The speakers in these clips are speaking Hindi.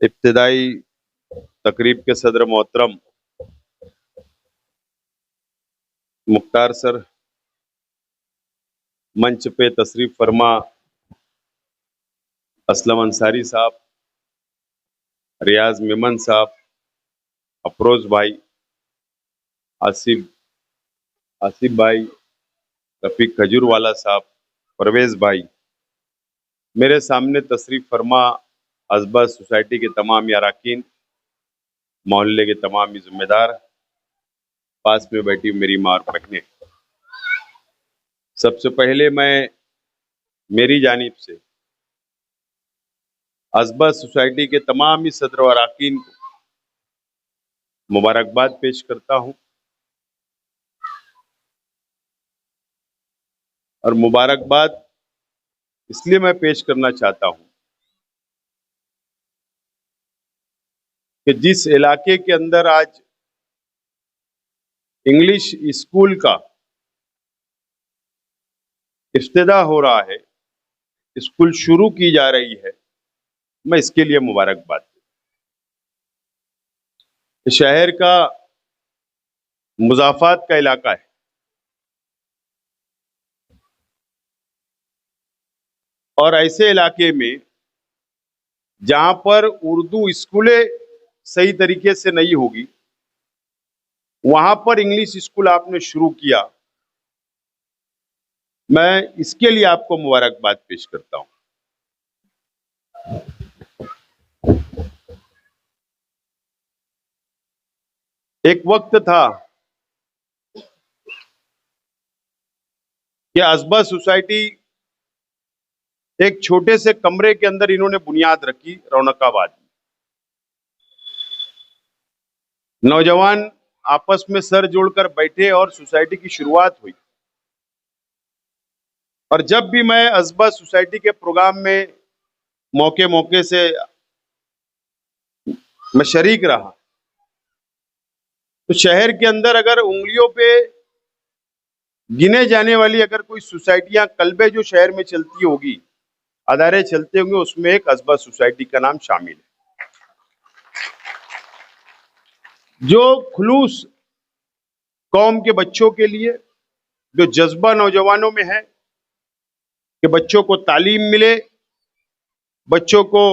इब्तिदाई तकरीब के सदर मोहतरम मुख्तार सर, मंच पे तशरीफ फरमा असलम अंसारी साहब, रियाज मेमन साहब, अफरोज भाई, आसिफ आसिफ भाई, रफीक खजूरवाला साहब, परवेज भाई, मेरे सामने तशरीफ फरमा अजबा सोसाइटी के तमाम अरकान, मोहल्ले के तमाम जिम्मेदार, पास में बैठी मेरी माँ और बहनें, सबसे पहले मैं मेरी जानिब से अजबा सोसाइटी के तमाम ही सदर और अरकान को मुबारकबाद पेश करता हूं। और मुबारकबाद इसलिए मैं पेश करना चाहता हूं कि जिस इलाके के अंदर आज इंग्लिश स्कूल का इफ्तिदा हो रहा है, स्कूल शुरू की जा रही है, मैं इसके लिए मुबारकबाद। शहर का मुज़ाफ़ात का इलाका है और ऐसे इलाके में जहां पर उर्दू स्कूलें सही तरीके से नहीं होगी, वहां पर इंग्लिश स्कूल आपने शुरू किया, मैं इसके लिए आपको मुबारकबाद पेश करता हूं। एक वक्त था कि अजबा सोसाइटी एक छोटे से कमरे के अंदर इन्होंने बुनियाद रखी रौनकाबाद में। नौजवान आपस में सर जोड़कर बैठे और सोसाइटी की शुरुआत हुई। और जब भी मैं अजबा सोसाइटी के प्रोग्राम में मौके मौके से मैं शरीक रहा, तो शहर के अंदर अगर उंगलियों पे गिने जाने वाली अगर कोई सोसाइटियां कल्बे जो शहर में चलती होगी, अदारे चलते होंगे, उसमें एक अजबा सोसाइटी का नाम शामिल है, जो खुलूस कौम के बच्चों के लिए, जो जज्बा नौजवानों में है कि बच्चों को तालीम मिले, बच्चों को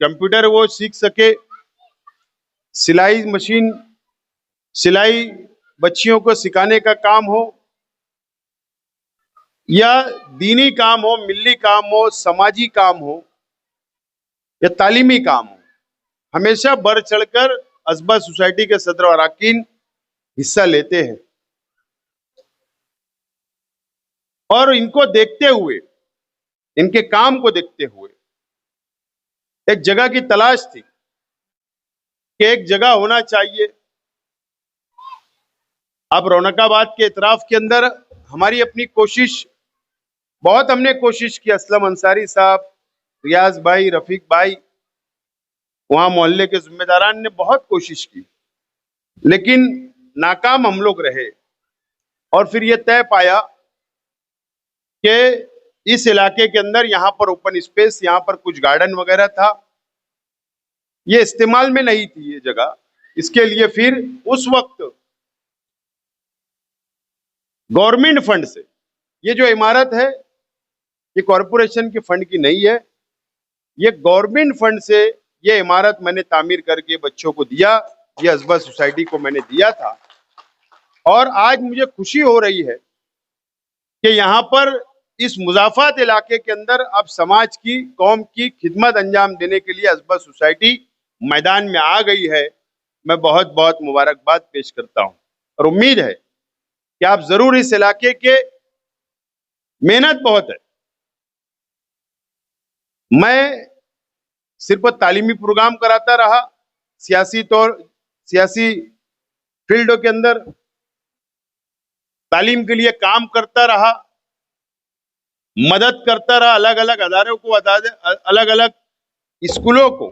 कंप्यूटर वो सीख सके, सिलाई मशीन, सिलाई बच्चियों को सिखाने का काम हो, या दीनी काम हो, मिल्ली काम हो, समाजी काम हो, या तालीमी काम हो, हमेशा बढ़ चढ़कर अजबा सोसाइटी के सदर और अरकान हिस्सा लेते हैं। और इनको देखते हुए, इनके काम को देखते हुए एक जगह की तलाश थी कि एक जगह होना चाहिए। अब रौनकाबाद के इतराफ के अंदर हमारी अपनी कोशिश, बहुत हमने कोशिश की, असलम अंसारी साहब, रियाज भाई, रफीक भाई, वहां मोहल्ले के जिम्मेदारान ने बहुत कोशिश की, लेकिन नाकाम हम लोग रहे। और फिर यह तय पाया कि इस इलाके के अंदर यहां पर ओपन स्पेस, यहां पर कुछ गार्डन वगैरह था, ये इस्तेमाल में नहीं थी ये जगह। इसके लिए फिर उस वक्त गवर्नमेंट फंड से, ये जो इमारत है ये कॉरपोरेशन के फंड की नहीं है, ये गवर्नमेंट फंड से ये इमारत मैंने तामीर करके बच्चों को दिया, ये अजबा सोसाइटी को मैंने दिया था। और आज मुझे खुशी हो रही है कि यहाँ पर इस मुज़ाफ़ात इलाके के अंदर अब समाज की, कौम की खिदमत अंजाम देने के लिए अजबा सोसाइटी मैदान में आ गई है। मैं बहुत बहुत मुबारकबाद पेश करता हूँ और उम्मीद है कि आप जरूर इस इलाके के, मेहनत बहुत है, मैं सिर्फ तालीमी प्रोग्राम कराता रहा, सियासी फील्डों के अंदर तालीम के लिए काम करता रहा, मदद करता रहा अलग अलग अदारों को, अलग अलग स्कूलों को,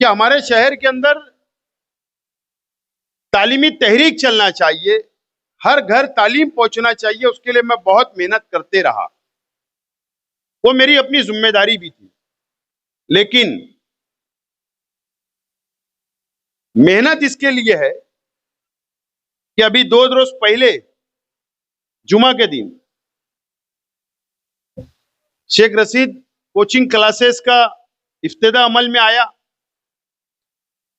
कि हमारे शहर के अंदर तालीमी तहरीक चलना चाहिए, हर घर तालीम पहुंचना चाहिए। उसके लिए मैं बहुत मेहनत करते रहा, वो मेरी अपनी जिम्मेदारी भी थी। लेकिन मेहनत इसके लिए है कि अभी 2 रोज पहले जुमा के दिन शेख रशीद कोचिंग क्लासेस का इफ्तिदा अमल में आया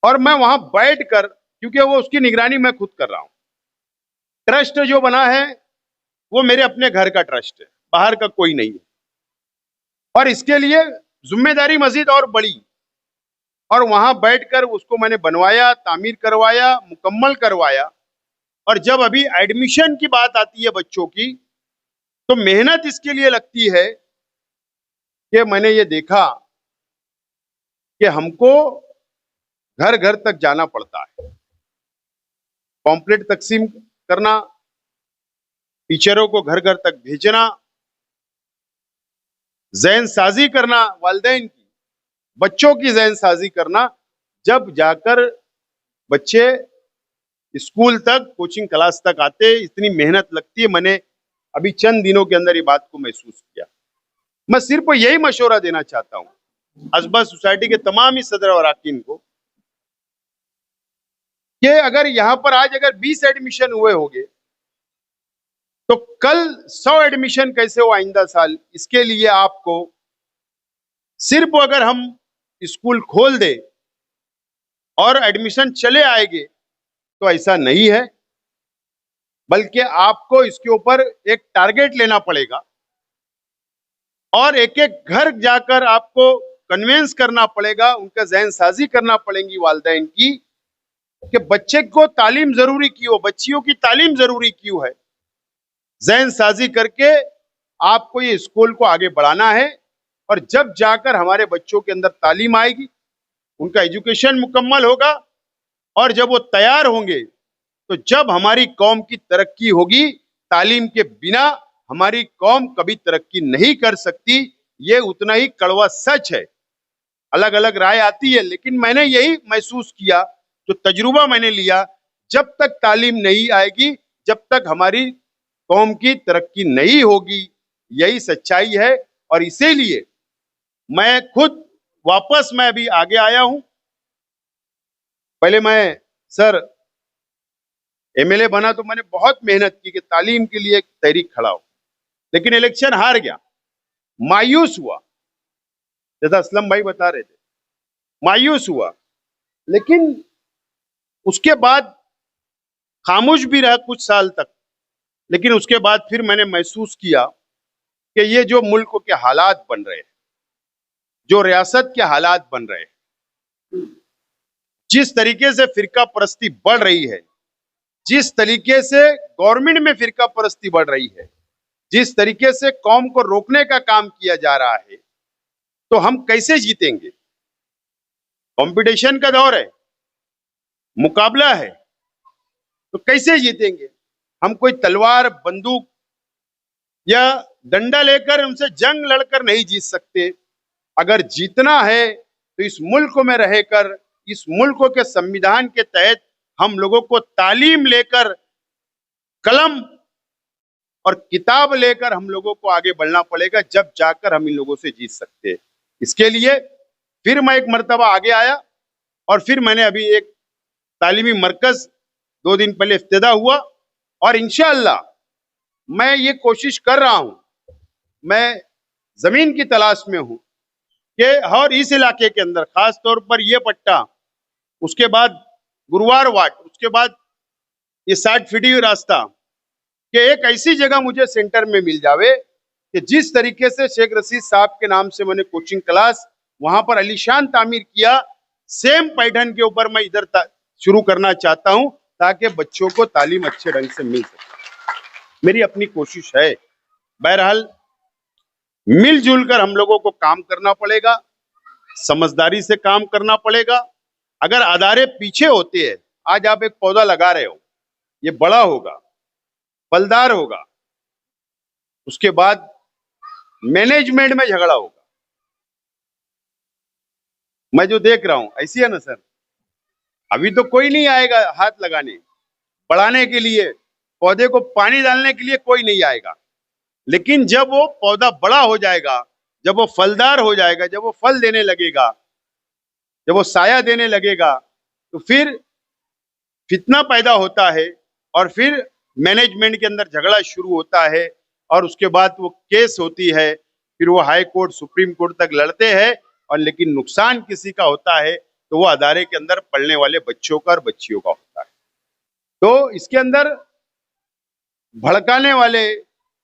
और मैं वहां बैठकर, क्योंकि वो उसकी निगरानी मैं खुद कर रहा हूं, ट्रस्ट जो बना है वो मेरे अपने घर का ट्रस्ट है, बाहर का कोई नहीं है, और इसके लिए जिम्मेदारी मजीद और बड़ी, और वहां बैठकर उसको मैंने बनवाया, तामीर करवाया, मुकम्मल करवाया। और जब अभी एडमिशन की बात आती है बच्चों की, तो मेहनत इसके लिए लगती है कि मैंने ये देखा कि हमको घर घर तक जाना पड़ता है, पॉम्पलेट तकसीम करना, टीचरों को घर घर तक भेजना, ज़हन साजी करना, वालिदैन की, बच्चों की ज़हन साजी करना, जब जाकर बच्चे स्कूल तक, कोचिंग क्लास तक आते, इतनी मेहनत लगती है। मैंने अभी चंद दिनों के अंदर ये बात को महसूस किया। मैं सिर्फ यही मशवरा देना चाहता हूं असबा सोसाइटी के तमाम ही सदर और अरकान को कि अगर यहां पर आज अगर 20 एडमिशन हुए होंगे तो कल 100 एडमिशन कैसे हो आइंदा साल, इसके लिए आपको सिर्फ अगर हम स्कूल खोल दे और एडमिशन चले आएंगे तो ऐसा नहीं है, बल्कि आपको इसके ऊपर एक टारगेट लेना पड़ेगा और एक एक घर जाकर आपको कन्विंस करना पड़ेगा, उनका ज़हन साजी करना पड़ेगी वालिदैन की कि बच्चे को तालीम जरूरी क्यों, बच्चियों की तालीम जरूरी क्यों है। ज़हन साजी करके आपको ये स्कूल को आगे बढ़ाना है, और जब जाकर हमारे बच्चों के अंदर तालीम आएगी, उनका एजुकेशन मुकम्मल होगा, और जब वो तैयार होंगे तो जब हमारी कौम की तरक्की होगी, तालीम के बिना हमारी कौम कभी तरक्की नहीं कर सकती। ये उतना ही कड़वा सच है। अलग अलग राय आती है, लेकिन मैंने यही महसूस किया, जो तजुर्बा मैंने लिया, जब तक तालीम नहीं आएगी, जब तक हमारी कौम की तरक्की नहीं होगी, यही सच्चाई है। और इसीलिए मैं खुद वापस मैं अभी आगे आया हूं। पहले मैं सर एमएलए बना तो मैंने बहुत मेहनत की कि तालीम के लिए एक तहरीक खड़ा हो, लेकिन इलेक्शन हार गया, मायूस हुआ, जैसा असलम भाई बता रहे थे, मायूस हुआ। लेकिन उसके बाद खामोश भी रहा कुछ साल तक, लेकिन उसके बाद फिर मैंने महसूस किया कि ये जो मुल्क के हालात बन रहे हैं, जो रियासत के हालात बन रहे हैं, जिस तरीके से फिरका परस्ती बढ़ रही है, जिस तरीके से गवर्नमेंट में फिरका परस्ती बढ़ रही है, जिस तरीके से कौम को रोकने का काम किया जा रहा है, तो हम कैसे जीतेंगे। कंपटीशन का दौर है, मुकाबला है, तो कैसे जीतेंगे। हम कोई तलवार, बंदूक या डंडा लेकर उनसे जंग लड़कर नहीं जीत सकते। अगर जीतना है तो इस मुल्क में रहकर, इस मुल्क के संविधान के तहत हम लोगों को तालीम लेकर, कलम और किताब लेकर हम लोगों को आगे बढ़ना पड़ेगा, जब जाकर हम इन लोगों से जीत सकते हैं। इसके लिए फिर मैं एक मर्तबा आगे आया, और फिर मैंने अभी एक तालीमी मरकज 2 दिन पहले इफ्तिदा हुआ, और इंशाअल्लाह मैं ये कोशिश कर रहा हूं, मैं जमीन की तलाश में हूं कि और इस इलाके के अंदर खास तौर पर ये पट्टा, उसके बाद गुरुवार वार्ड, उसके बाद ये 60 फीटी रास्ता, कि एक ऐसी जगह मुझे सेंटर में मिल जावे कि जिस तरीके से शेख रशीद साहब के नाम से मैंने कोचिंग क्लास वहां पर अलीशान तामीर किया, सेम पैटर्न के ऊपर मैं इधर शुरू करना चाहता हूं, ताकि बच्चों को तालीम अच्छे ढंग से मिल सके। मेरी अपनी कोशिश है। बहरहाल मिलजुल कर हम लोगों को काम करना पड़ेगा, समझदारी से काम करना पड़ेगा। अगर अदारे पीछे होते हैं, आज आप एक पौधा लगा रहे हो, ये बड़ा होगा, फलदार होगा, उसके बाद मैनेजमेंट में झगड़ा होगा। मैं जो देख रहा हूं ऐसी है ना सर, अभी तो कोई नहीं आएगा हाथ लगाने, बढ़ाने के लिए, पौधे को पानी डालने के लिए कोई नहीं आएगा, लेकिन जब वो पौधा बड़ा हो जाएगा, जब वो फलदार हो जाएगा, जब वो फल देने लगेगा, जब वो साया देने लगेगा, तो फिर फितना पैदा होता है और फिर मैनेजमेंट के अंदर झगड़ा शुरू होता है और उसके बाद वो केस होती है, फिर वो हाई कोर्ट सुप्रीम कोर्ट तक लड़ते हैं और लेकिन नुकसान किसी का होता है तो वो अदारे के अंदर पढ़ने वाले बच्चों का और बच्चियों का होता है। तो इसके अंदर भड़काने वाले,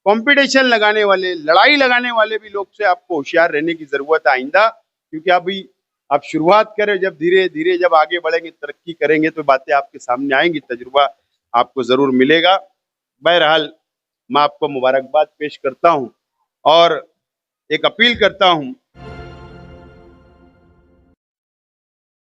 कंपटीशन लगाने वाले, लड़ाई लगाने वाले भी लोग से आपको होशियार रहने की जरूरत है आइंदा, क्योंकि अभी आप शुरुआत करें, जब धीरे धीरे जब आगे बढ़ेंगे, तरक्की करेंगे तो बातें आपके सामने आएंगी, तजुर्बा आपको जरूर मिलेगा। बहरहाल मैं आपको मुबारकबाद पेश करता हूं और एक अपील करता हूं